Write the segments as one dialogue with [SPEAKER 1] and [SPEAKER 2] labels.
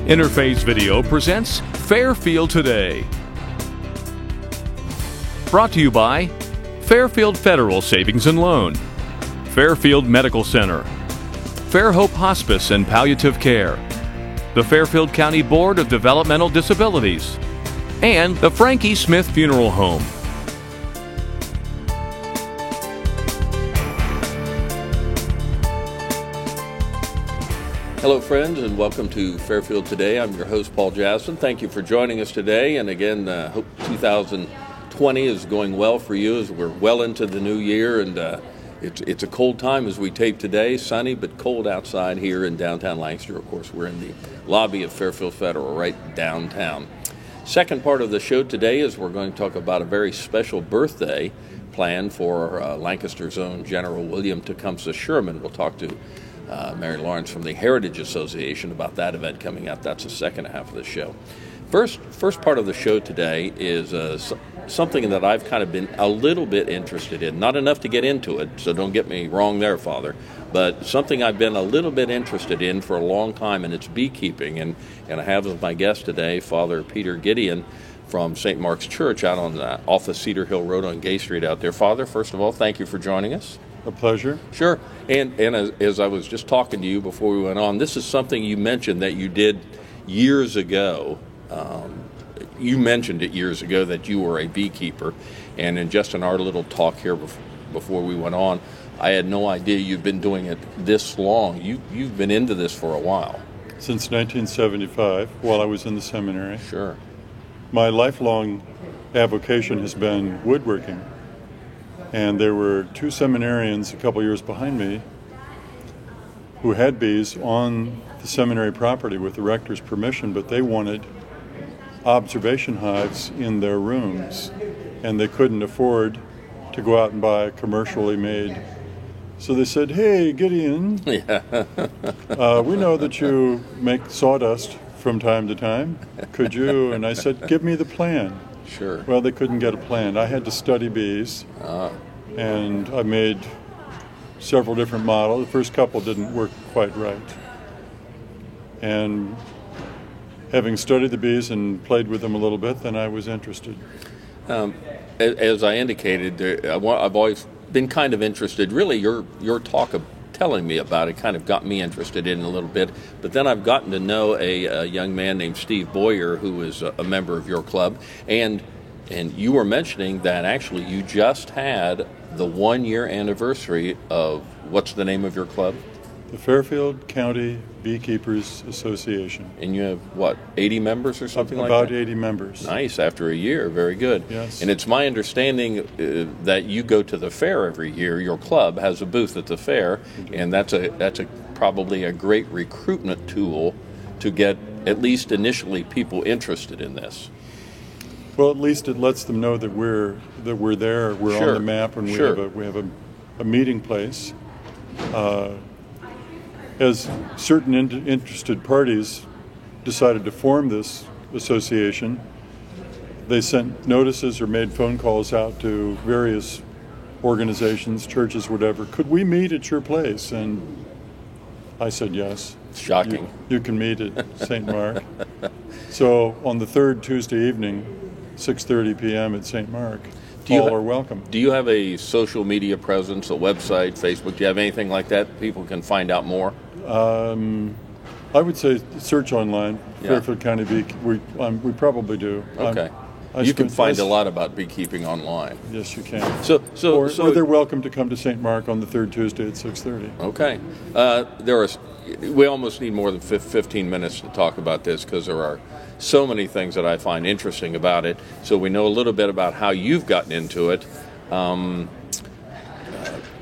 [SPEAKER 1] Interface Video presents Fairfield Today. Brought to you by Fairfield Federal Savings and Loan, Fairfield Medical Center, Fairhope Hospice and Palliative Care, the Fairfield County Board of Developmental Disabilities, and the Frankie Smith Funeral Home.
[SPEAKER 2] Hello friends, and welcome to Fairfield Today. I'm your host, Paul Jasson. Thank you for joining us today, and again, hope 2020 is going well for you as we're well into the new year, and it's a cold time as we tape today, sunny but cold outside here in downtown Lancaster. Of course, we're in the lobby of Fairfield Federal, right downtown. Second part of the show today is we're going to talk about a very special birthday planned for Lancaster's own General William Tecumseh Sherman. We'll talk to Mary Lawrence from the Heritage Association about that event coming up. That's the second half of the show. First part of the show today is something that I've kind of been a little bit interested in. Not enough to get into it, so don't get me wrong there, Father, but something I've been a little bit interested in for a long time, and it's beekeeping. And I have as my guest today Father Peter Gideon from St. Mark's Church out on off of Cedar Hill Road on Gay Street out there. Father, first of all, thank you for joining us.
[SPEAKER 3] A pleasure.
[SPEAKER 2] Sure. And as I was just talking to you before we went on, this is something you mentioned that you did years ago. You mentioned it years ago that you were a beekeeper, and in our little talk here before we went on, I had no idea you'd been doing it this long. You've been into this for a while.
[SPEAKER 3] Since 1975, while I was in the seminary.
[SPEAKER 2] Sure.
[SPEAKER 3] My lifelong avocation has been woodworking. And there were two seminarians a couple years behind me who had bees on the seminary property with the rector's permission, but they wanted observation hives in their rooms, and they couldn't afford to go out and buy commercially made. So they said, "Hey, Gideon, we know that you make sawdust from time to time. Could you?" And I said, "Give me the plan."
[SPEAKER 2] Sure.
[SPEAKER 3] Well, they couldn't get a plan. I had to study bees, and I made several different models. The first couple didn't work quite right. And having studied the bees and played with them a little bit, then I was interested.
[SPEAKER 2] As I indicated, I've always been kind of interested. Really, your talk of telling me about it kind of got me interested in it a little bit. But then I've gotten to know a young man named Steve Boyer, who is a member of your club, and you were mentioning that actually you just had the 1-year anniversary of, what's the name of your club?
[SPEAKER 3] The Fairfield County Beekeepers Association.
[SPEAKER 2] And you have, 80 members or something like that?
[SPEAKER 3] About 80 members.
[SPEAKER 2] Nice, after a year, very good.
[SPEAKER 3] Yes.
[SPEAKER 2] And it's my understanding that you go to the fair every year. Your club has a booth at the fair, and that's probably a great recruitment tool to get, at least initially, people interested in this.
[SPEAKER 3] Well, at least it lets them know that we're there. We're
[SPEAKER 2] Sure.
[SPEAKER 3] on the map, and we have a meeting place. As certain interested parties decided to form this association, they sent notices or made phone calls out to various organizations, churches, whatever. Could we meet at your place? And I said yes.
[SPEAKER 2] Shocking.
[SPEAKER 3] You can meet at St. Mark. So on the third Tuesday evening, 6:30 p.m. at St. Mark. All are welcome.
[SPEAKER 2] Do you have a social media presence, a website, Facebook? Do you have anything like that people can find out more?
[SPEAKER 3] I would say search online, Fairfield County Bee. We probably do.
[SPEAKER 2] Okay. You can find a lot about beekeeping online.
[SPEAKER 3] Yes, you can.
[SPEAKER 2] So
[SPEAKER 3] or they're welcome to come to St. Mark on the third Tuesday at 6:30.
[SPEAKER 2] Okay. We almost need more than 15 minutes to talk about this because there are so many things that I find interesting about it. So we know a little bit about how you've gotten into it.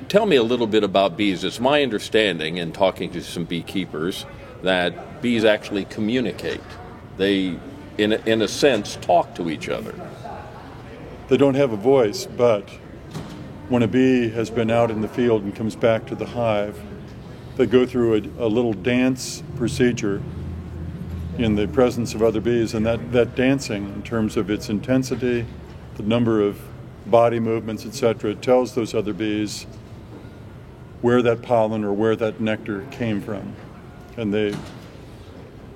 [SPEAKER 2] Tell me a little bit about bees. It's my understanding, in talking to some beekeepers, that bees actually communicate. They, in a sense, talk to each other.
[SPEAKER 3] They don't have a voice, but when a bee has been out in the field and comes back to the hive, they go through a little dance procedure in the presence of other bees, and that dancing, in terms of its intensity, the number of body movements, etc., tells those other bees where that pollen or where that nectar came from. And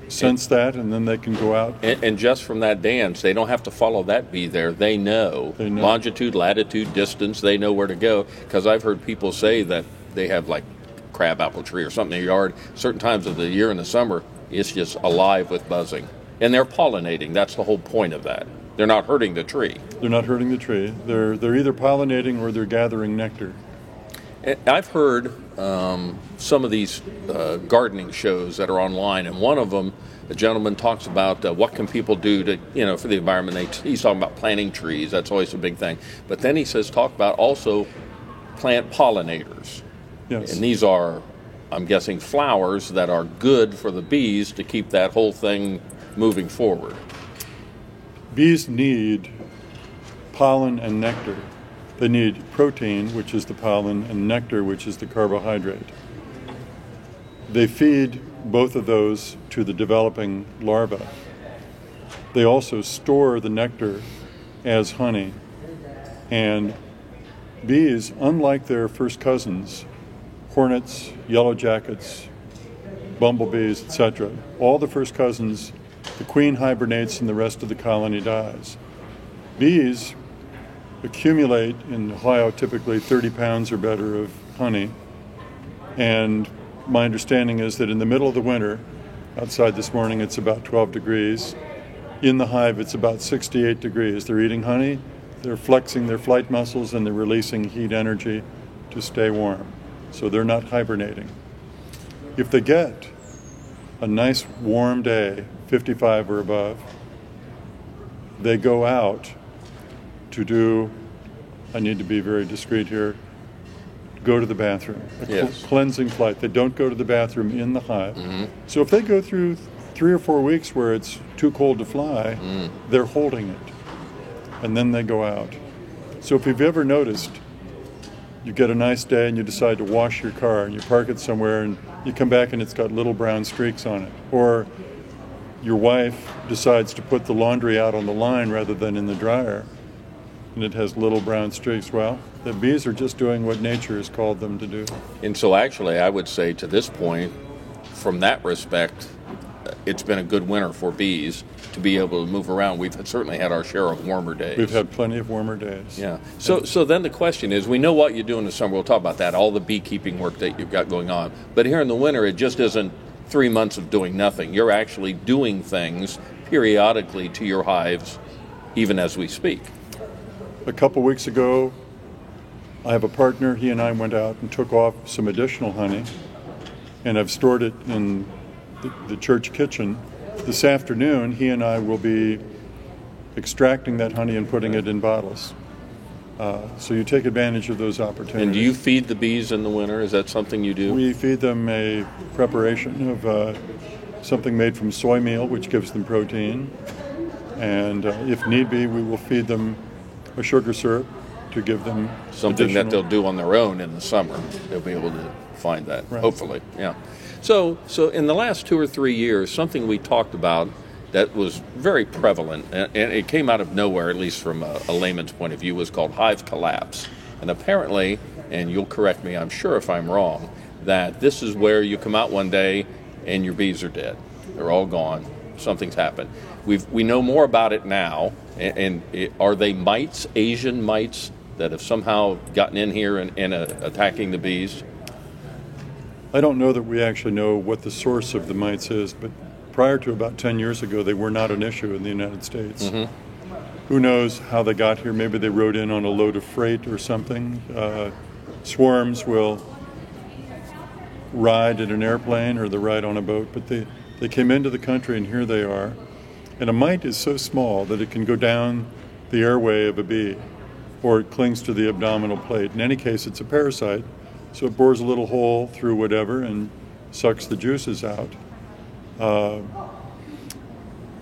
[SPEAKER 3] sense that, and then they can go out.
[SPEAKER 2] And just from that dance, they don't have to follow that bee there. They know longitude, latitude, distance. They know where to go. Because I've heard people say that they have like crabapple tree or something in their yard. Certain times of the year in the summer, it's just alive with buzzing. And they're pollinating. That's the whole point of that. They're not hurting the tree.
[SPEAKER 3] They're not hurting the tree. They're either pollinating or they're gathering nectar.
[SPEAKER 2] I've heard some of these gardening shows that are online, and one of them, a gentleman talks about what can people do to, for the environment. He's talking about planting trees. That's always a big thing. But then he says talk about also plant pollinators.
[SPEAKER 3] Yes.
[SPEAKER 2] And these are, I'm guessing, flowers that are good for the bees to keep that whole thing moving forward.
[SPEAKER 3] Bees need pollen and nectar. They need protein, which is the pollen, and nectar, which is the carbohydrate. They feed both of those to the developing larvae. They also store the nectar as honey. And bees, unlike their first cousins, hornets, yellow jackets, bumblebees, etc., all the first cousins, the queen hibernates and the rest of the colony dies. Bees accumulate in Ohio typically 30 pounds or better of honey, and my understanding is that in the middle of the winter, outside this morning it's about 12 degrees, in the hive it's about 68 degrees. They're eating honey, they're flexing their flight muscles, and they're releasing heat energy to stay warm. So they're not hibernating. If they get a nice warm day, 55 or above, they go out to do, I need to be very discreet here, go to the bathroom. Cleansing flight. They don't go to the bathroom in the hive. Mm-hmm. So if they go through 3 or 4 weeks where it's too cold to fly, they're holding it. And then they go out. So if you've ever noticed, you get a nice day and you decide to wash your car and you park it somewhere and you come back and it's got little brown streaks on it. Or your wife decides to put the laundry out on the line rather than in the dryer, and it has little brown streaks. Well, the bees are just doing what nature has called them to do.
[SPEAKER 2] And so actually, I would say to this point, from that respect, it's been a good winter for bees to be able to move around. We've certainly had our share of warmer days.
[SPEAKER 3] We've had plenty of warmer days.
[SPEAKER 2] Yeah. So then the question is, we know what you do in the summer. We'll talk about that, all the beekeeping work that you've got going on. But here in the winter, it just isn't 3 months of doing nothing. You're actually doing things periodically to your hives, even as we speak.
[SPEAKER 3] A couple weeks ago, I have a partner. He and I went out and took off some additional honey, and I've stored it in the church kitchen. This afternoon, he and I will be extracting that honey and putting it in bottles. So you take advantage of those opportunities.
[SPEAKER 2] And do you feed the bees in the winter? Is that something you do?
[SPEAKER 3] We feed them a preparation of something made from soy meal, which gives them protein. And if need be, we will feed them a sugar syrup to give them
[SPEAKER 2] something that they'll do on their own in the summer. They'll be able to find that,
[SPEAKER 3] right.
[SPEAKER 2] Hopefully. Yeah. So in the last 2 or 3 years, something we talked about that was very prevalent, and it came out of nowhere, at least from a layman's point of view, was called hive collapse. And apparently, and you'll correct me, I'm sure if I'm wrong, that this is where you come out one day and your bees are dead. They're all gone. Something's happened. We know more about it now, and are they mites, Asian mites, that have somehow gotten in here and attacking the bees?
[SPEAKER 3] I don't know that we actually know what the source of the mites is, but prior to about 10 years ago, they were not an issue in the United States. Mm-hmm. Who knows how they got here? Maybe they rode in on a load of freight or something. Swarms will ride in an airplane or they ride on a boat, but they came into the country and here they are. And a mite is so small that it can go down the airway of a bee, or it clings to the abdominal plate. In any case, it's a parasite, so it bores a little hole through whatever and sucks the juices out.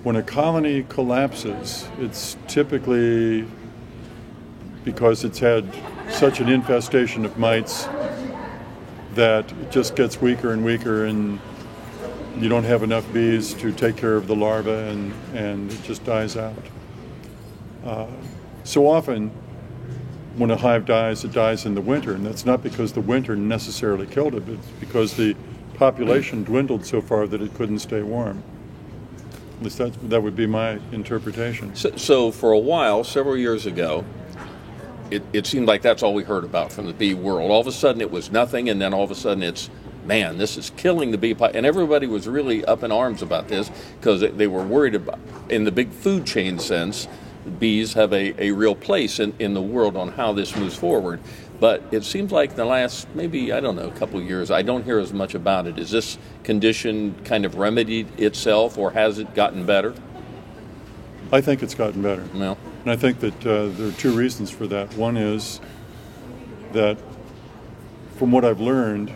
[SPEAKER 3] When a colony collapses, it's typically because it's had such an infestation of mites that it just gets weaker and weaker, and you don't have enough bees to take care of the larvae, and it just dies out. So often, when a hive dies, it dies in the winter, and that's not because the winter necessarily killed it, but it's because the population dwindled so far that it couldn't stay warm. At least that would be my interpretation.
[SPEAKER 2] So for a while, several years ago, it seemed like that's all we heard about from the bee world. All of a sudden it was nothing, and then all of a sudden it's, man, this is killing the bee pie. And everybody was really up in arms about this because they were worried about, in the big food chain sense, bees have a real place in the world on how this moves forward. But it seems like the last, maybe, I don't know, a couple of years, I don't hear as much about it. Is this condition kind of remedied itself, or has it gotten better?
[SPEAKER 3] I think it's gotten better.
[SPEAKER 2] Well,
[SPEAKER 3] and I think that there are two reasons for that. One is that, from what I've learned,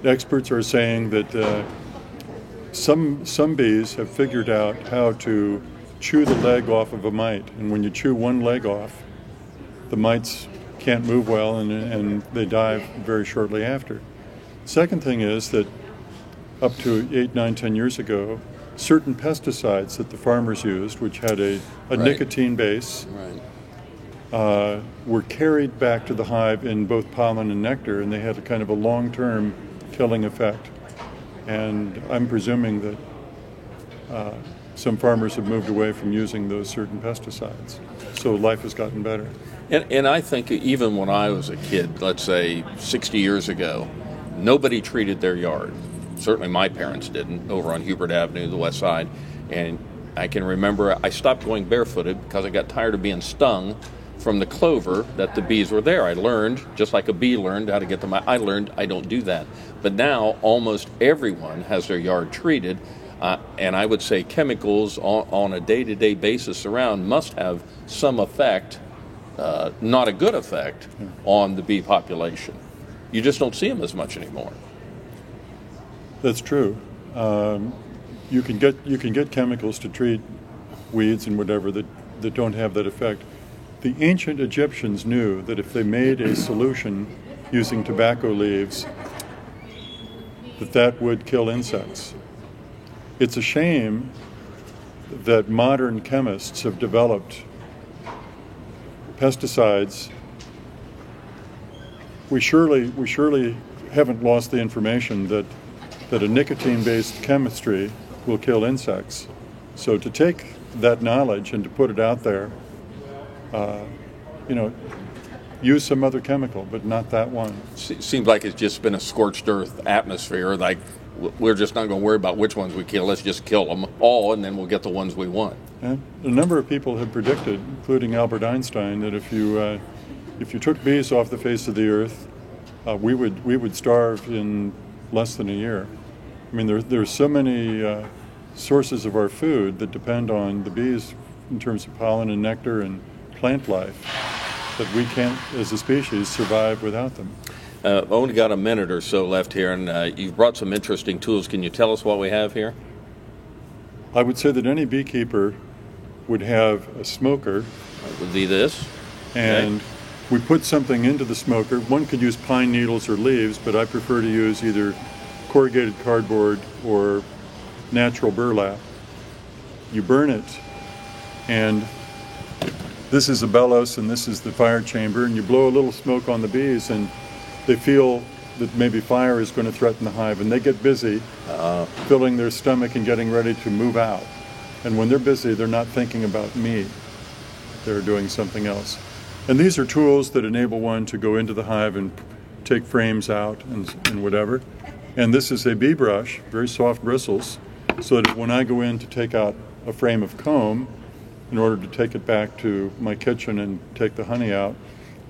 [SPEAKER 3] experts are saying that some bees have figured out how to chew the leg off of a mite. And when you chew one leg off, the mites can't move well and they die very shortly after. Second thing is that up to 8, 9, 10 years ago, certain pesticides that the farmers used, which had a
[SPEAKER 2] Right.
[SPEAKER 3] nicotine base,
[SPEAKER 2] right.
[SPEAKER 3] were carried back to the hive in both pollen and nectar, and they had a kind of a long-term killing effect. And I'm presuming that some farmers have moved away from using those certain pesticides. So life has gotten better.
[SPEAKER 2] And I think even when I was a kid, let's say 60 years ago, nobody treated their yard. Certainly my parents didn't, over on Hubert Avenue, the west side. And I can remember I stopped going barefooted because I got tired of being stung from the clover that the bees were there. I learned, just like a bee learned how to get them, I learned I don't do that. But now almost everyone has their yard treated. And I would say chemicals on a day-to-day basis around must have some effect, not a good effect, on the bee population. You just don't see them as much anymore.
[SPEAKER 3] That's true. You can get chemicals to treat weeds and whatever that don't have that effect. The ancient Egyptians knew that if they made a solution using tobacco leaves, that would kill insects. It's a shame that modern chemists have developed pesticides. We surely haven't lost the information that a nicotine-based chemistry will kill insects. So to take that knowledge and to put it out there, use some other chemical, but not that one.
[SPEAKER 2] Seems like it's just been a scorched earth atmosphere. Like, we're just not going to worry about which ones we kill. Let's just kill them all, and then we'll get the ones we want.
[SPEAKER 3] And a number of people have predicted, including Albert Einstein, that if you took bees off the face of the earth, we would starve in less than a year. I mean, there's so many sources of our food that depend on the bees in terms of pollen and nectar and plant life that we can't, as a species, survive without them.
[SPEAKER 2] I've only got a minute or so left here, and you've brought some interesting tools. Can you tell us what we have here?
[SPEAKER 3] I would say that any beekeeper would have a smoker.
[SPEAKER 2] It would be this.
[SPEAKER 3] And
[SPEAKER 2] okay.
[SPEAKER 3] We put something into the smoker. One could use pine needles or leaves, but I prefer to use either corrugated cardboard or natural burlap. You burn it, and this is a bellows and this is the fire chamber, and you blow a little smoke on the bees, and they feel that maybe fire is going to threaten the hive, and they get busy filling their stomach and getting ready to move out. And when they're busy, they're not thinking about me. They're doing something else. And these are tools that enable one to go into the hive and take frames out and whatever. And this is a bee brush, very soft bristles, so that when I go in to take out a frame of comb, in order to take it back to my kitchen and take the honey out,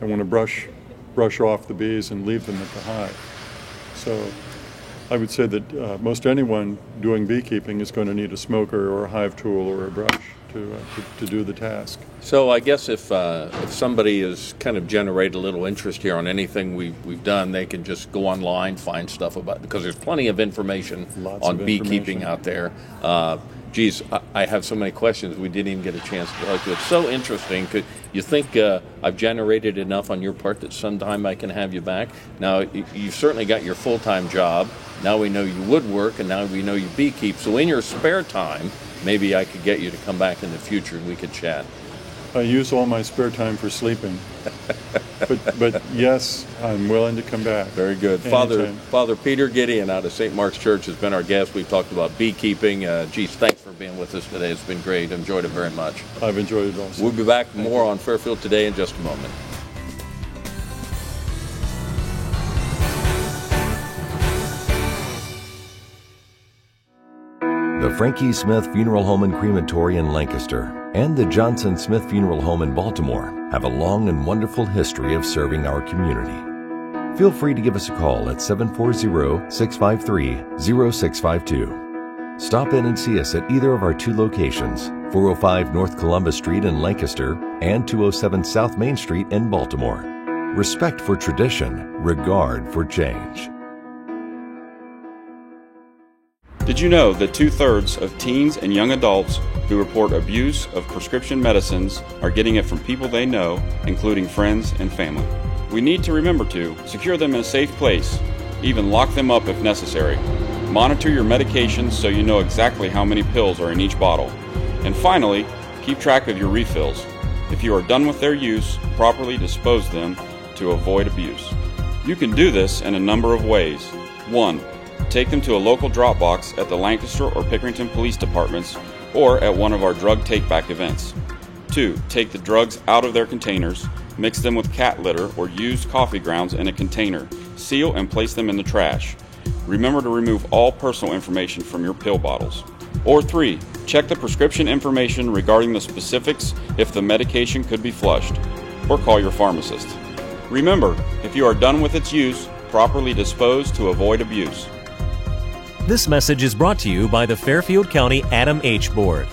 [SPEAKER 3] I want to brush off the bees and leave them at the hive. So I would say that most anyone doing beekeeping is going to need a smoker or a hive tool or a brush to do the task.
[SPEAKER 2] So I guess if somebody has kind of generated a little interest here on anything we've done, they can just go online, find stuff about it, because there's plenty of information on beekeeping out there. Geez, I have so many questions we didn't even get a chance to go to. It's so interesting. Could you think I've generated enough on your part that sometime I can have you back? Now, you've certainly got your full-time job. Now we know you woodwork, and now we know you beekeep. So in your spare time, maybe I could get you to come back in the future and we could chat.
[SPEAKER 3] I use all my spare time for sleeping. But yes, I'm willing to come back.
[SPEAKER 2] Very good. Father Peter Gideon out of St. Mark's Church has been our guest. We've talked about beekeeping. Geez, thanks for being with us today. It's been great. Enjoyed it very much.
[SPEAKER 3] I've enjoyed it also.
[SPEAKER 2] We'll be back more on Fairfield Today in just a moment.
[SPEAKER 4] The Frankie Smith Funeral Home and Crematory in Lancaster and the Johnson Smith Funeral Home in Baltimore have a long and wonderful history of serving our community. Feel free to give us a call at 740-653-0652. Stop in and see us at either of our two locations, 405 North Columbus Street in Lancaster and 207 South Main Street in Baltimore. Respect for tradition, regard for change.
[SPEAKER 5] Did you know that 2/3 of teens and young adults who report abuse of prescription medicines are getting it from people they know, including friends and family? We need to remember to secure them in a safe place, even lock them up if necessary. Monitor your medications so you know exactly how many pills are in each bottle. And finally, keep track of your refills. If you are done with their use, properly dispose them to avoid abuse. You can do this in a number of ways. 1. Take them to a local drop box at the Lancaster or Pickerington Police Departments or at one of our drug take-back events. 2. Take the drugs out of their containers, mix them with cat litter or used coffee grounds in a container, seal and place them in the trash. Remember to remove all personal information from your pill bottles. Or 3. Check the prescription information regarding the specifics if the medication could be flushed, or call your pharmacist. Remember, if you are done with its use, properly dispose to avoid abuse.
[SPEAKER 6] This message is brought to you by the Fairfield County Adam H. Board.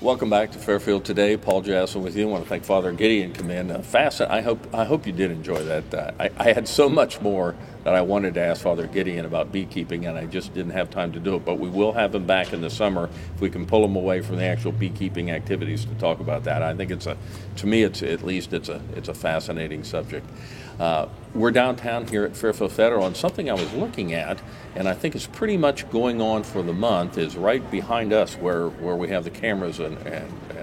[SPEAKER 2] Welcome back to Fairfield Today. Paul Jasson with you. I want to thank Father Gideon come in. I hope you did enjoy that. I had so much more that I wanted to ask Father Gideon about beekeeping, and I just didn't have time to do it. But we will have him back in the summer if we can pull him away from the actual beekeeping activities to talk about that. I think it's a fascinating subject. We're downtown here at Fairfield Federal, and something I was looking at, and I think is pretty much going on for the month, is right behind us where we have the cameras and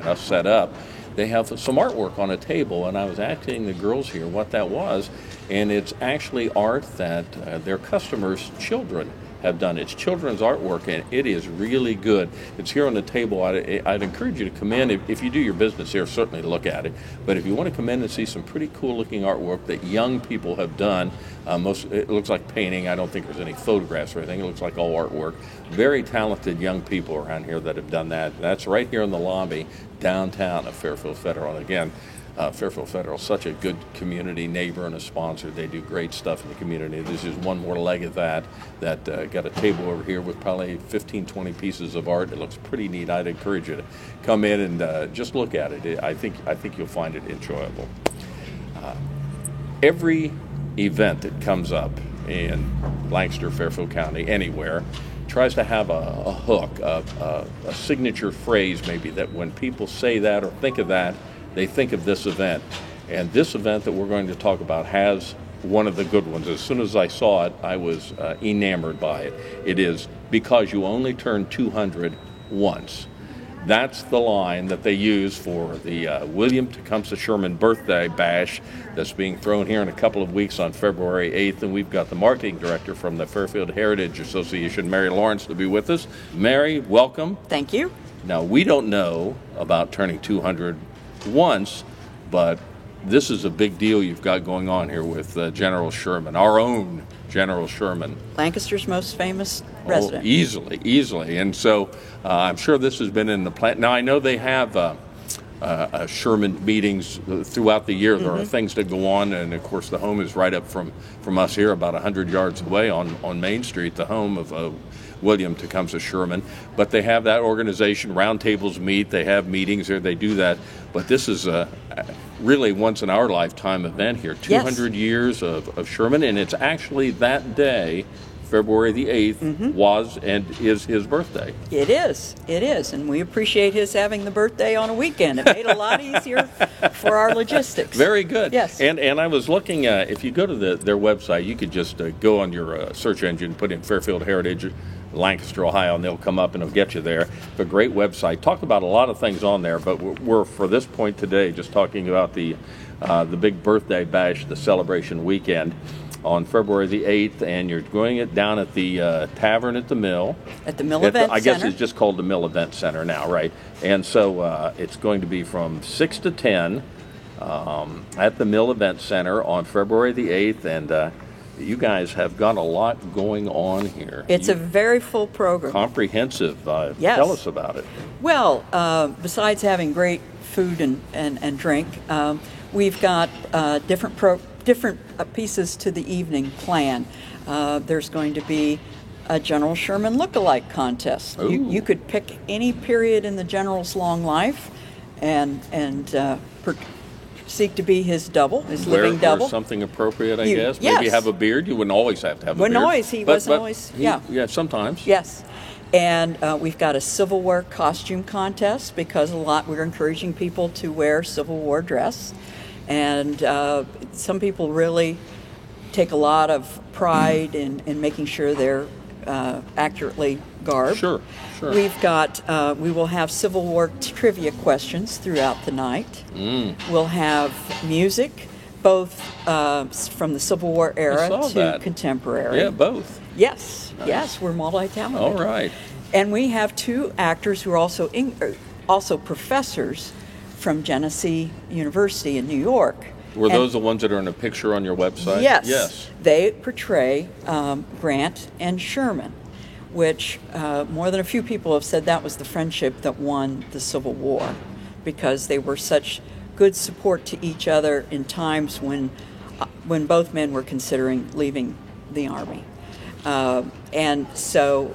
[SPEAKER 2] us set up. They have some artwork on a table, and I was asking the girls here what that was, and it's actually art that their customers' children have done. It's children's artwork, and it is really good. It's here on the table. I'd encourage you to come in. If you do your business here, certainly look at it. But if you want to come in and see some pretty cool-looking artwork that young people have done, it looks like painting. I don't think there's any photographs or anything. It looks like all artwork. Very talented young people around here that have done that. That's right here in the lobby downtown of Fairfield Federal. And again, Fairfield Federal is such a good community neighbor and a sponsor. They do great stuff in the community. This is one more leg of that got a table over here with probably 15, 20 pieces of art. It looks pretty neat. I'd encourage you to come in and just look at it. I think you'll find it enjoyable. Every event that comes up in Lancaster, Fairfield County, anywhere, tries to have a hook, a signature phrase maybe, that when people say that or think of that, they think of this event. And this event that we're going to talk about has one of the good ones. As soon as I saw it, I was enamored by it. It is because you only turn 200 once. That's the line that they use for the William Tecumseh Sherman birthday bash that's being thrown here in a couple of weeks on February 8th. And we've got the marketing director from the Fairfield Heritage Association, Mary Lawrence, to be with us. Mary, welcome.
[SPEAKER 7] Thank you.
[SPEAKER 2] Now, we don't know about turning 200 once, but this is a big deal you've got going on here with General Sherman, our own General Sherman.
[SPEAKER 7] Lancaster's most famous resident.
[SPEAKER 2] Oh, easily. And so I'm sure this has been in the plan. Now, I know they have Sherman meetings throughout the year. There are things that go on, and of course the home is right up from us here, about 100 yards away on Main Street, the home of William Tecumseh Sherman. But they have that organization, roundtables meet, they have meetings here, they do that. But this is a really once-in-our-lifetime event here, 200 years of Sherman, and it's actually that day, February the 8th, was and is his birthday.
[SPEAKER 7] It is, and we appreciate his having the birthday on a weekend. It made it a lot easier for our logistics.
[SPEAKER 2] Very good.
[SPEAKER 7] Yes.
[SPEAKER 2] And I was looking, if you go to their website, you could just go on your search engine, put in Fairfield Heritage Lancaster, Ohio, and they'll come up and they'll get you there. It's a great website. Talk about a lot of things on there, but we're for this point today just talking about the big birthday bash, the celebration weekend on February the 8th, and you're doing it down at the Tavern at the Mill.
[SPEAKER 7] At the Mill Event Center.
[SPEAKER 2] I guess it's just called the Mill Event Center now, right? And so it's going to be from 6 to 10 at the Mill Event Center on February the 8th, and you guys have got a lot going on here.
[SPEAKER 7] It's a very full program.
[SPEAKER 2] Comprehensive.
[SPEAKER 7] Yes.
[SPEAKER 2] Tell us about it.
[SPEAKER 7] Well, besides having great food and drink, we've got different pieces to the evening plan. There's going to be a General Sherman look-alike contest. You could pick any period in the General's long life and seek to be his double, his living double.
[SPEAKER 2] Wear something appropriate, I guess.
[SPEAKER 7] Yes.
[SPEAKER 2] Maybe have a beard. You wouldn't always have to have a beard.
[SPEAKER 7] He wasn't always.
[SPEAKER 2] Yeah, sometimes.
[SPEAKER 7] Yes. And we've got a Civil War costume contest because we're encouraging people to wear Civil War dress. And some people really take a lot of pride in making sure they're accurately garbed.
[SPEAKER 2] Sure.
[SPEAKER 7] We've got, we will have Civil War trivia questions throughout the night. We'll have music, both from the Civil War era to contemporary.
[SPEAKER 2] Yeah, both.
[SPEAKER 7] Yes,
[SPEAKER 2] Nice.
[SPEAKER 7] Yes, we're multi-talented.
[SPEAKER 2] All right.
[SPEAKER 7] And we have 2 actors who are also professors from Genesee University in New York.
[SPEAKER 2] Were those the ones that are in a picture on your website?
[SPEAKER 7] Yes. They portray Grant and Sherman, which more than a few people have said that was the friendship that won the Civil War, because they were such good support to each other in times when both men were considering leaving the Army. And so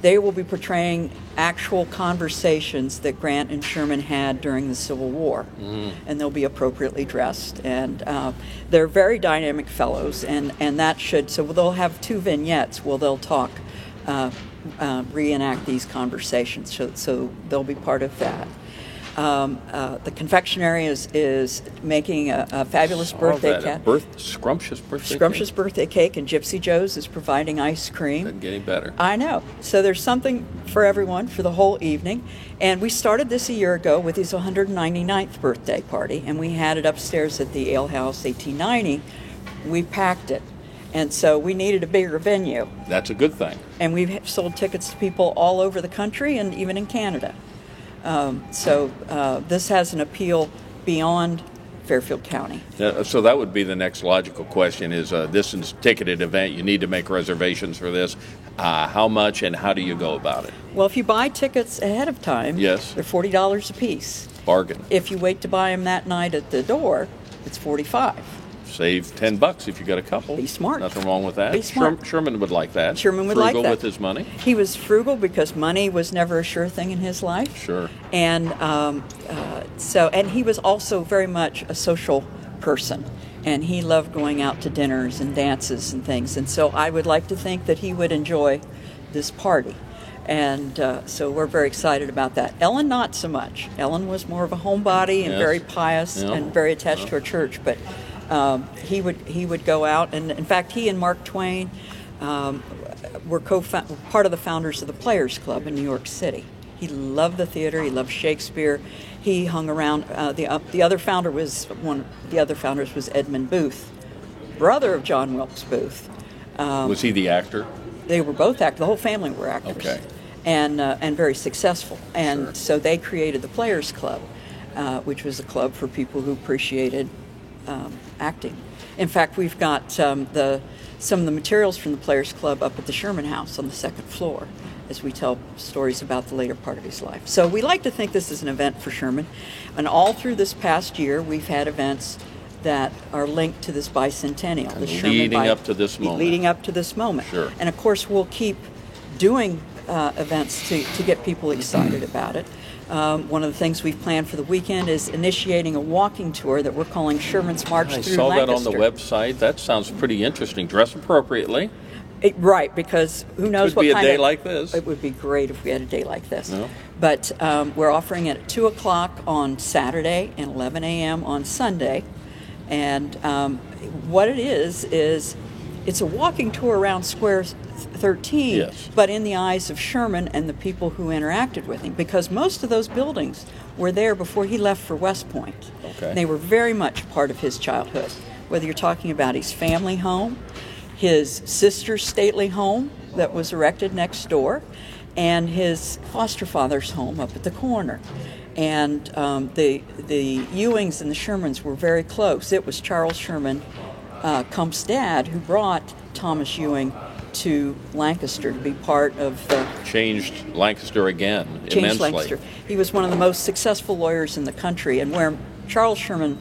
[SPEAKER 7] they will be portraying actual conversations that Grant and Sherman had during the Civil War, and they'll be appropriately dressed. And they're very dynamic fellows, and that should, so they'll have 2 vignettes where they'll talk, reenact these conversations, so they'll be part of that. The confectionery is making a fabulous birthday cake.
[SPEAKER 2] Scrumptious birthday
[SPEAKER 7] Scrumptious birthday cake, and Gypsy Joe's is providing ice cream.
[SPEAKER 2] Doesn't get any better.
[SPEAKER 7] I know. So there's something for everyone for the whole evening. And we started this a year ago with his 199th birthday party, and we had it upstairs at the Ale House 1890. We packed it. And so we needed a bigger venue.
[SPEAKER 2] That's a good thing.
[SPEAKER 7] And we've sold tickets to people all over the country and even in Canada. So this has an appeal beyond Fairfield County.
[SPEAKER 2] So that would be the next logical question is this is a ticketed event. You need to make reservations for this. How much and how do you go about it?
[SPEAKER 7] Well, if you buy tickets ahead of time,
[SPEAKER 2] yes,
[SPEAKER 7] they're $40 a piece.
[SPEAKER 2] Bargain.
[SPEAKER 7] If you wait to buy them that night at the door, it's $45.
[SPEAKER 2] Save $10 if you got a couple.
[SPEAKER 7] Be smart.
[SPEAKER 2] Nothing wrong with that.
[SPEAKER 7] Be smart.
[SPEAKER 2] Sherman would like that.
[SPEAKER 7] Sherman would like that.
[SPEAKER 2] Frugal with his money.
[SPEAKER 7] He was frugal because money was never a sure thing in his life.
[SPEAKER 2] Sure.
[SPEAKER 7] And and he was also very much a social person, and he loved going out to dinners and dances and things. And so I would like to think that he would enjoy this party. And so we're very excited about that. Ellen, not so much. Ellen was more of a homebody and very pious and very attached to her church, but he would go out, and in fact, he and Mark Twain were part of the founders of the Players Club in New York City. He loved the theater. He loved Shakespeare. He hung around. The other founder was one of the other founders was Edmund Booth, brother of John Wilkes Booth.
[SPEAKER 2] Was he the actor?
[SPEAKER 7] They were both actors. The whole family were actors.
[SPEAKER 2] Okay.
[SPEAKER 7] And very successful. And so they created the Players Club, which was a club for people who appreciated acting. In fact, we've got some of the materials from the Players Club up at the Sherman House on the 2nd floor as we tell stories about the later part of his life. So we like to think this is an event for Sherman. And all through this past year, we've had events that are linked to this bicentennial.
[SPEAKER 2] Leading up to this moment.
[SPEAKER 7] Leading up to this moment.
[SPEAKER 2] Sure.
[SPEAKER 7] And of course, we'll keep doing events to get people excited about it. One of the things we've planned for the weekend is initiating a walking tour that we're calling Sherman's March Through Lancaster.
[SPEAKER 2] I saw that on the website. That sounds pretty interesting. Dress appropriately.
[SPEAKER 7] Right, because who knows what kind of...
[SPEAKER 2] Could be a day like this.
[SPEAKER 7] It would be great if we had a day like this.
[SPEAKER 2] No.
[SPEAKER 7] But we're offering it at 2 o'clock on Saturday and 11 a.m. on Sunday. And what it is it's a walking tour around Square 13,
[SPEAKER 2] Yes.
[SPEAKER 7] but in the eyes of Sherman and the people who interacted with him, because most of those buildings were there before he left for West Point.
[SPEAKER 2] Okay.
[SPEAKER 7] They were very much part of his childhood, whether you're talking about his family home, his sister's stately home that was erected next door, and his foster father's home up at the corner. And the Ewings and the Shermans were very close. It was Charles Sherman, Cump's dad, who brought Thomas Ewing to Lancaster to be part of the
[SPEAKER 2] Changed Lancaster again
[SPEAKER 7] changed
[SPEAKER 2] immensely.
[SPEAKER 7] Lancaster. He was one of the most successful lawyers in the country, and where Charles Sherman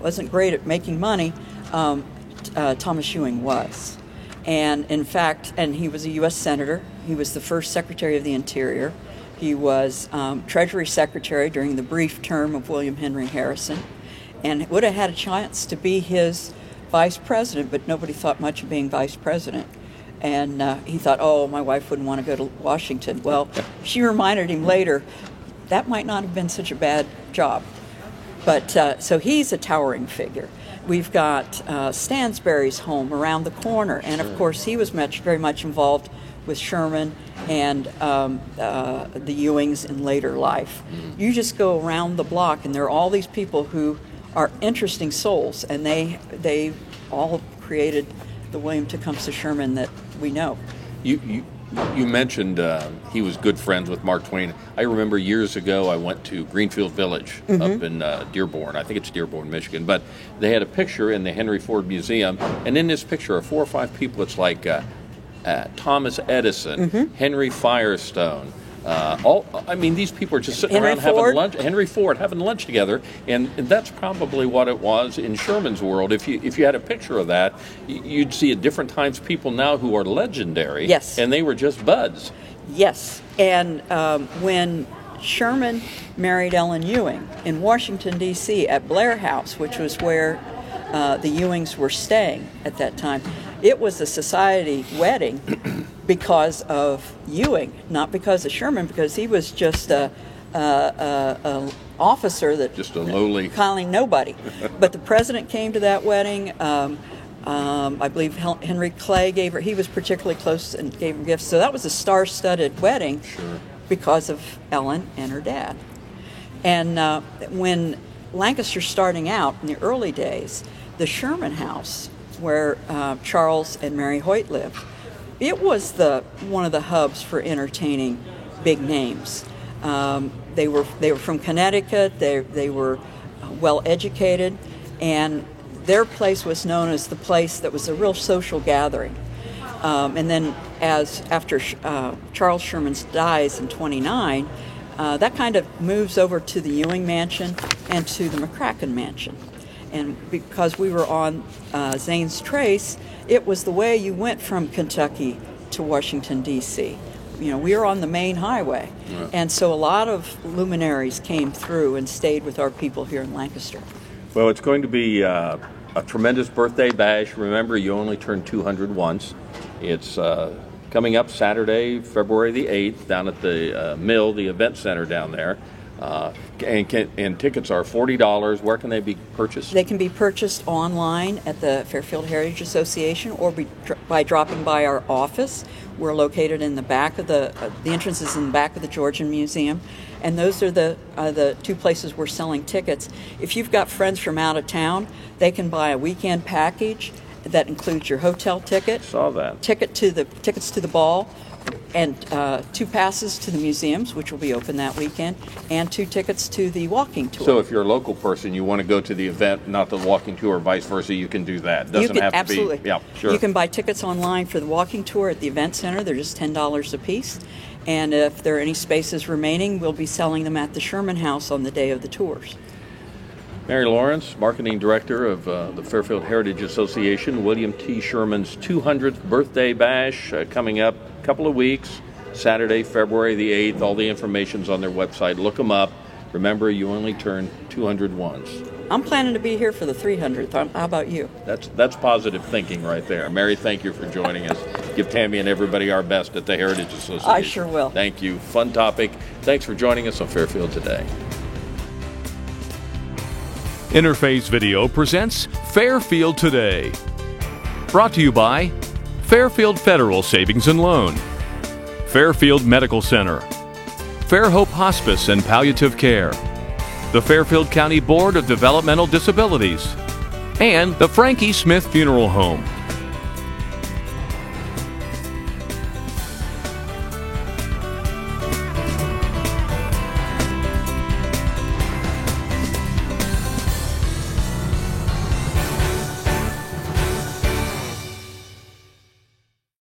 [SPEAKER 7] wasn't great at making money, Thomas Ewing was. And in fact, and he was a U.S. Senator. He was the first Secretary of the Interior. He was Treasury Secretary during the brief term of William Henry Harrison, and would have had a chance to be his vice president, but nobody thought much of being vice president. And he thought, oh, my wife wouldn't want to go to Washington. Well, she reminded him later, that might not have been such a bad job. But so he's a towering figure. We've got Stansbury's home around the corner, and of course he was very much involved with Sherman and the Ewings in later life. You just go around the block, and there are all these people who are interesting souls, and they all created the William Tecumseh Sherman that we know.
[SPEAKER 2] You mentioned he was good friends with Mark Twain. I remember years ago I went to Greenfield Village up in Dearborn. I think it's Dearborn, Michigan. But they had a picture in the Henry Ford Museum, and in this picture are 4 or 5 people. It's like Thomas Edison, Henry Firestone. These people are just sitting
[SPEAKER 7] Henry
[SPEAKER 2] around
[SPEAKER 7] Ford?
[SPEAKER 2] having lunch. Henry Ford having lunch together, and that's probably what it was in Sherman's world. If you had a picture of that, you'd see at different times people now who are legendary.
[SPEAKER 7] Yes.
[SPEAKER 2] And they were just buds.
[SPEAKER 7] Yes, and when Sherman married Ellen Ewing in Washington, D.C. at Blair House, which was where the Ewings were staying at that time, it was a society wedding because of Ewing, not because of Sherman, because he was just an officer that
[SPEAKER 2] Just a lowly...
[SPEAKER 7] calling nobody. But the president came to that wedding. I believe Henry Clay he was particularly close and gave him gifts. So that was a star-studded wedding because of Ellen and her dad. And when Lancaster's starting out in the early days, the Sherman House, where Charles and Mary Hoyt lived, it was one of the hubs for entertaining big names. They were from Connecticut. They were well educated, and their place was known as the place that was a real social gathering. And then after Charles Sherman dies in 29, that kind of moves over to the Ewing Mansion and to the McCracken Mansion. And because we were on Zane's Trace, it was the way you went from Kentucky to Washington, D.C. We were on the main highway. Yeah. And so a lot of luminaries came through and stayed with our people here in Lancaster.
[SPEAKER 2] Well, it's going to be a tremendous birthday bash. Remember, you only turn 200 once. It's coming up Saturday, February the 8th, down at the Mill, the event center down there. And tickets are $40. Where can they be purchased?
[SPEAKER 7] They can be purchased online at the Fairfield Heritage Association or by dropping by our office. We're located in the back of the entrance is in the back of the Georgian Museum, and those are the 2 places we're selling tickets. If you've got friends from out of town, they can buy a weekend package that includes your hotel ticket.
[SPEAKER 2] Saw that.
[SPEAKER 7] Tickets to the ball, and 2 passes to the museums, which will be open that weekend, and 2 tickets to the walking tour.
[SPEAKER 2] So if you're a local person, you want to go to the event, not the walking tour, or vice versa, you can do that. Doesn't have to
[SPEAKER 7] absolutely.
[SPEAKER 2] be. Yeah, sure.
[SPEAKER 7] You can buy tickets online for the walking tour at the event center. They're just $10 a piece. And if there are any spaces remaining, we'll be selling them at the Sherman House on the day of the tours.
[SPEAKER 2] Mary Lawrence, Marketing Director of the Fairfield Heritage Association, William T. Sherman's 200th birthday bash coming up a couple of weeks, Saturday, February the 8th. All the information's on their website. Look them up. Remember, you only turn 200 once.
[SPEAKER 7] I'm planning to be here for the 300th. How about you?
[SPEAKER 2] That's positive thinking right there. Mary, thank you for joining us. Give Tammy and everybody our best at the Heritage Association.
[SPEAKER 7] I sure will.
[SPEAKER 2] Thank you. Fun topic. Thanks for joining us on Fairfield Today.
[SPEAKER 1] Interface Video presents Fairfield Today. Brought to you by Fairfield Federal Savings and Loan, Fairfield Medical Center, Fairhope Hospice and Palliative Care, the Fairfield County Board of Developmental Disabilities, and the Frankie Smith Funeral Home.